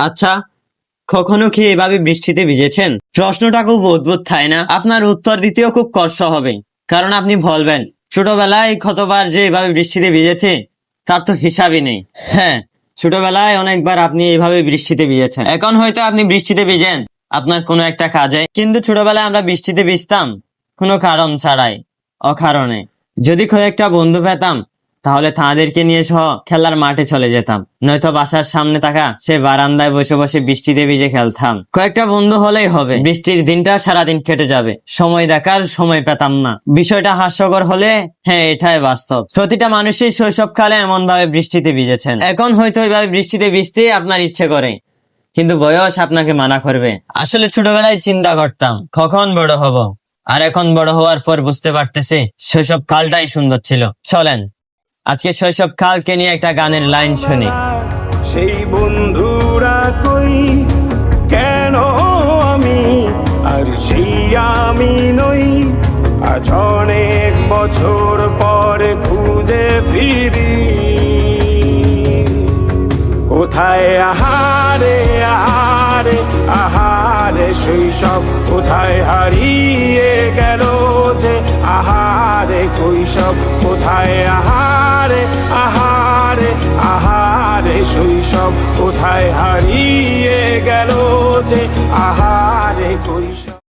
আচ্ছা, কখনো কি এভাবে বৃষ্টিতে ভিজেছেন? প্রশ্নটা খুব অদ্ভুত, তাই না? আপনার উত্তর দিতেও খুব কষ্ট হবে, কারণ আপনি বলবেন ছোটবেলায় কতবার যে এভাবে বৃষ্টিতে ভিজেছে তার তো হিসাবই নেই। হ্যাঁ, ছোটবেলায় অনেকবার আপনি এইভাবে বৃষ্টিতে ভিজেছেন। এখন হয়তো আপনি বৃষ্টিতে ভিজেন আপনার কোনো একটা কাজে, কিন্তু ছোটবেলায় আমরা বৃষ্টিতে ভিজতাম কোনো কারণ ছাড়াই, অকারণে। যদি কয়েকটা বন্ধু পেতাম তাহলে তাদেরকে নিয়ে সহ খেলার মাঠে চলে যেতাম, নয়তো বাসার সামনে থাকা সে বারান্দায় বসে বসে বৃষ্টিতে ভিজে খেলতাম। কয়েকটা বন্ধু হলেই হবে, বৃষ্টির দিনটা সারাদিন কেটে যাবে, সময় দেখার সময় পেতাম না। বিষয়টা হাস্যকর হলে হ্যাঁ, এটাই বাস্তব। প্রতিটা মানুষই শৈশবকালে এমন ভাবে বৃষ্টিতে ভিজেছেন। এখন হয়তো ওইভাবে বৃষ্টিতে ভিজতে আপনার ইচ্ছে করে, কিন্তু বয়স আপনাকে মানা করবে। আসলে ছোটবেলায় চিন্তা করতাম কখন বড় হব, আর এখন বড় হওয়ার পর বুঝতে পারতেছি শৈশব কালটাই সুন্দর ছিল। চলেন আজকে শৈশব কালকে নিয়ে একটা গানের লাইন শুনি। সেই বন্ধুরা কই, কেন আমি আর সেই আমি নই, আজ অনেক বছর পরে খুঁজে ফিরি। কোথায় আহারে আহারে আহারে শৈশব, কোথায় হারিয়ে গেল যে আহারে কৈশব, কোথায় আহারে আহারে আহারে শৈশব, কোথায় হারিয়ে গেল যে আহারে কৈশব।